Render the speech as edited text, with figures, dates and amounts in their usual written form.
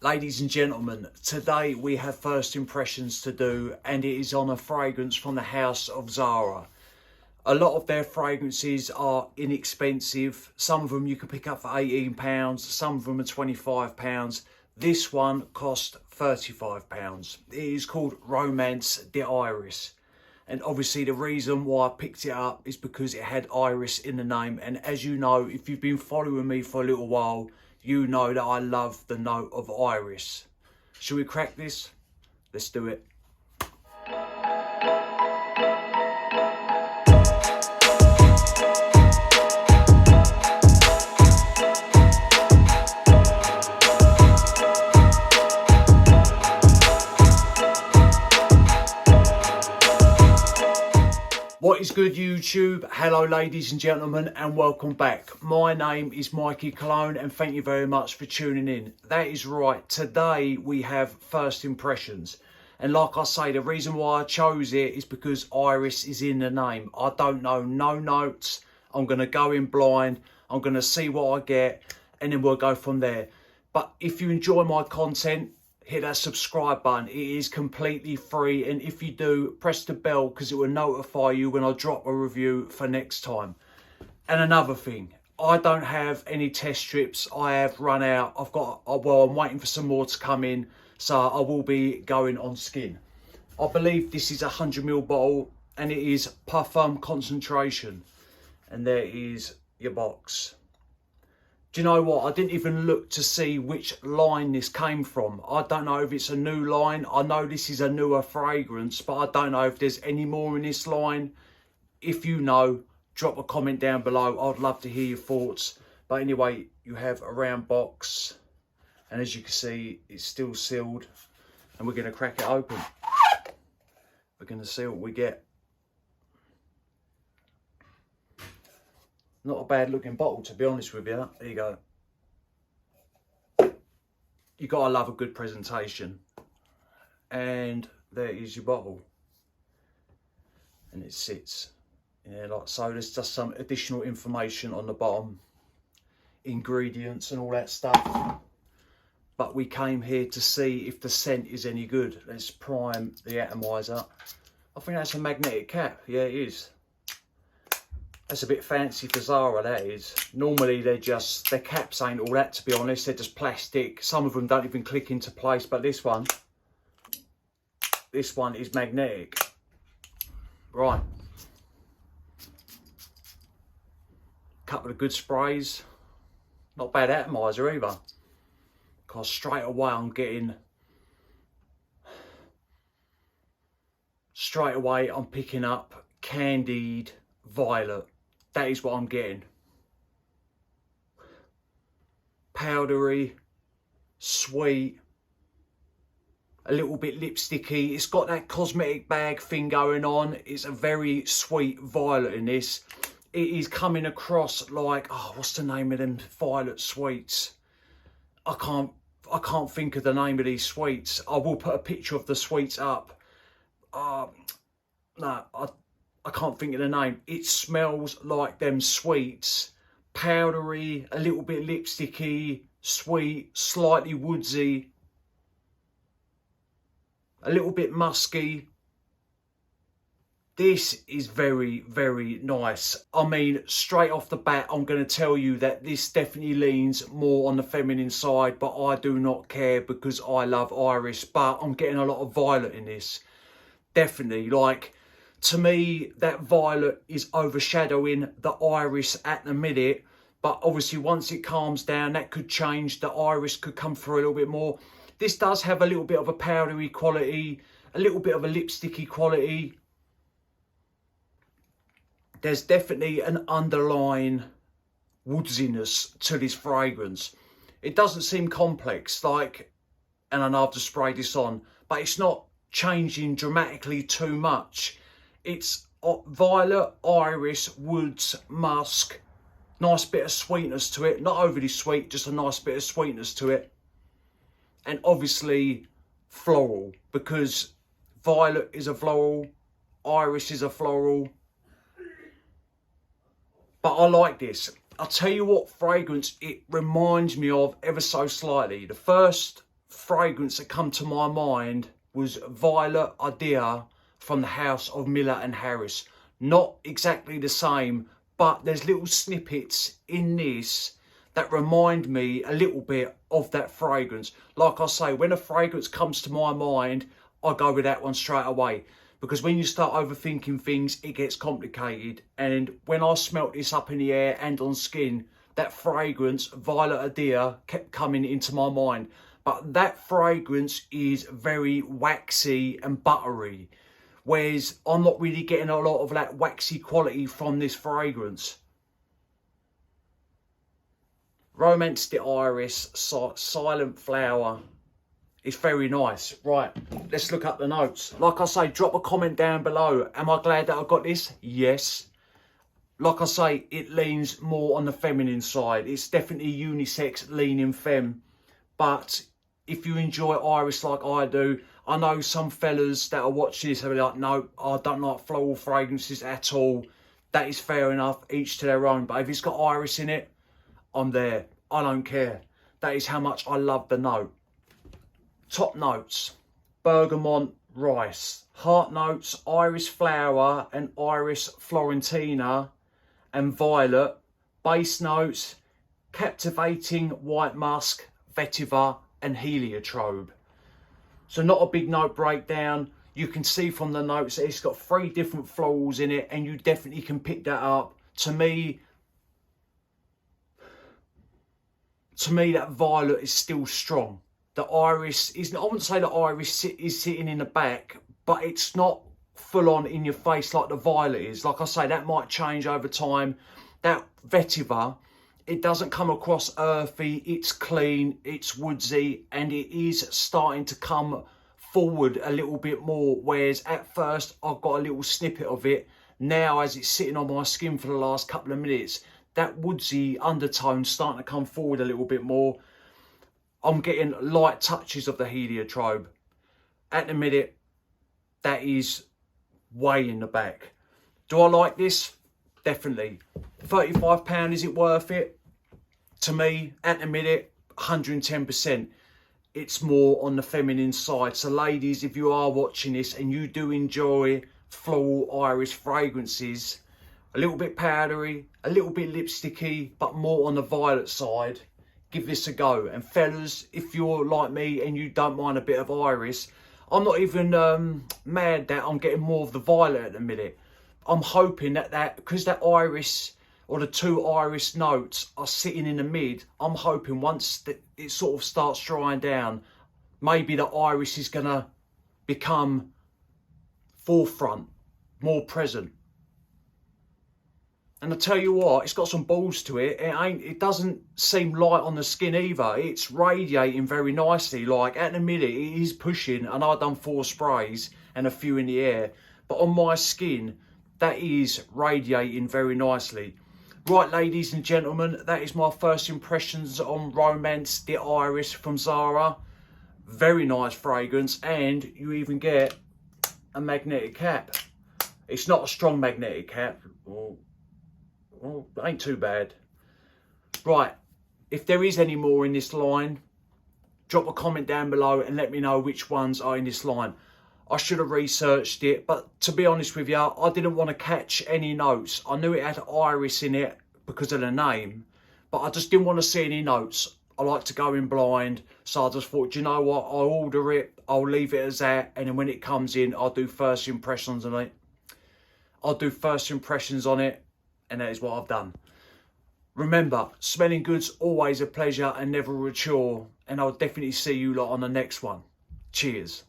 Ladies and gentlemen, today we have first impressions to do, and it is on a fragrance from the house of Zara. A lot of their fragrances are inexpensive. Some of them you can pick up for £18, some of them are £25. This one cost £35. It is called Romance de Iris. And obviously the reason why I picked it up is because it had Iris in the name. And as you know, if you've been following me for a little while, you know that I love the note of Iris. Shall we crack this? Let's do it. What is good, YouTube? Hello ladies and gentlemen, and welcome back. My name is Mikey Cologne, and thank you very much for tuning in. That is right, today we have first impressions. And like I say, the reason why I chose it is because Iris is in the name. I don't know no notes. I'm going to go in blind. I'm going to see what I get, and then we'll go from there. But if you enjoy my content, hit that subscribe button. It is completely free, and if you do, press the bell because it will notify you when I drop a review for next time. And another thing, I don't have any test strips. I have run out. I'm waiting for some more to come in, so I will be going on skin. I believe this is a 100ml bottle, and it is Parfum Concentration. And there is your box. Do you know what? I didn't even look to see which line this came from. I don't know if it's a new line. I know this is a newer fragrance, but I don't know if there's any more in this line. If you know, drop a comment down below. I'd love to hear your thoughts. But anyway, you have a round box. And as you can see, it's still sealed. And we're going to crack it open. We're going to see what we get. Not a bad looking bottle, to be honest with you. There you go. You gotta love a good presentation. And there is your bottle. And it sits in there like so. There's just some additional information on the bottom. Ingredients and all that stuff. But we came here to see if the scent is any good. Let's prime the atomizer. I think that's a magnetic cap. Yeah, it is. That's a bit fancy for Zara, that is. Normally their caps ain't all that, to be honest. They're just plastic. Some of them don't even click into place, but this one is magnetic. Right. Couple of good sprays. Not bad atomizer either. Because straight away I'm picking up candied violet. That is what I'm getting. Powdery, sweet, a little bit lipsticky. It's got that cosmetic bag thing going on. It's a very sweet violet in this. It is coming across like, oh, what's the name of them violet sweets? I can't think of the name of these sweets. I will put a picture of the sweets up. No, I can't think of the name. It smells like them sweets. Powdery, a little bit lipsticky, sweet, slightly woodsy, a little bit musky. This is very, very nice. I mean, straight off the bat, I'm going to tell you that this definitely leans more on the feminine side, but I do not care because I love Iris. But I'm getting a lot of violet in this. Definitely, like, to me, that violet is overshadowing the Iris at the minute. But obviously, once it calms down, that could change. The Iris could come through a little bit more. This does have a little bit of a powdery quality, a little bit of a lipsticky quality. There's definitely an underlying woodsiness to this fragrance. It doesn't seem complex, like, and I know I've just sprayed this on, but it's not changing dramatically too much. It's violet, iris, woods, musk. Nice bit of sweetness to it. Not overly sweet, just a nice bit of sweetness to it. And obviously floral, because violet is a floral, iris is a floral. But I like this. I'll tell you what fragrance it reminds me of ever so slightly. The first fragrance that come to my mind was Violet Idea from the house of Miller and Harris. Not exactly the same, but there's little snippets in this that remind me a little bit of that fragrance. Like I say, when a fragrance comes to my mind, I go with that one straight away. Because when you start overthinking things, it gets complicated. And when I smelt this up in the air and on skin, that fragrance, Violet Idea, kept coming into my mind. But that fragrance is very waxy and buttery. Whereas I'm not really getting a lot of that waxy quality from this fragrance. Romance the Iris, Silent Flower. It's very nice. Right, let's look up the notes. Like I say, drop a comment down below. Am I glad that I got this? Yes. Like I say, it leans more on the feminine side. It's definitely unisex, leaning femme. But if you enjoy Iris like I do, I know some fellas that are watching this will be like, no, I don't like floral fragrances at all. That is fair enough, each to their own. But if it's got Iris in it, I'm there. I don't care. That is how much I love the note. Top notes: bergamot, rice. Heart notes: iris flower and iris florentina and violet. Base notes: captivating white musk, vetiver and heliotrope. So not a big note breakdown. You can see from the notes that it's got 3 different florals in it, and you definitely can pick that up. To me, that violet is still strong. The iris is, I wouldn't say the iris is sitting in the back, but it's not full on in your face like the violet is. Like I say, that might change over time. That vetiver, it doesn't come across earthy, it's clean, it's woodsy, and it is starting to come forward a little bit more. Whereas at first I got a little snippet of it. Now as it's sitting on my skin for the last couple of minutes, that woodsy undertone starting to come forward a little bit more. I'm getting light touches of the heliotrope. At the minute, that is way in the back. Do I like this? Definitely. £35, is it worth it? To me, at the minute, 110%. It's more on the feminine side. So ladies, if you are watching this and you do enjoy floral iris fragrances, a little bit powdery, a little bit lipsticky, but more on the violet side, give this a go. And fellas, if you're like me and you don't mind a bit of iris, I'm not even mad that I'm getting more of the violet at the minute. I'm hoping that because that iris, or the 2 iris notes are sitting in the mid, I'm hoping once it sort of starts drying down, maybe the iris is gonna become forefront, more present. And I tell you what, it's got some balls to it. It doesn't seem light on the skin either. It's radiating very nicely. Like at the minute, it is pushing, and I've done 4 sprays and a few in the air. But on my skin, that is radiating very nicely. Right, ladies and gentlemen, that is my first impressions on Romance the Iris from Zara. Very nice fragrance, and you even get a magnetic cap. It's not a strong magnetic cap. Well, ain't too bad. Right, if there is any more in this line, drop a comment down below and let me know which ones are in this line. I should have researched it, but to be honest with you, I didn't want to catch any notes. I knew it had iris in it because of the name, but I just didn't want to see any notes. I like to go in blind, so I just thought, you know what, I'll order it, I'll leave it as that, and then when it comes in, I'll do first impressions on it. And that is what I've done. Remember, smelling good's always a pleasure and never a chore. And I'll definitely see you lot on the next one. Cheers.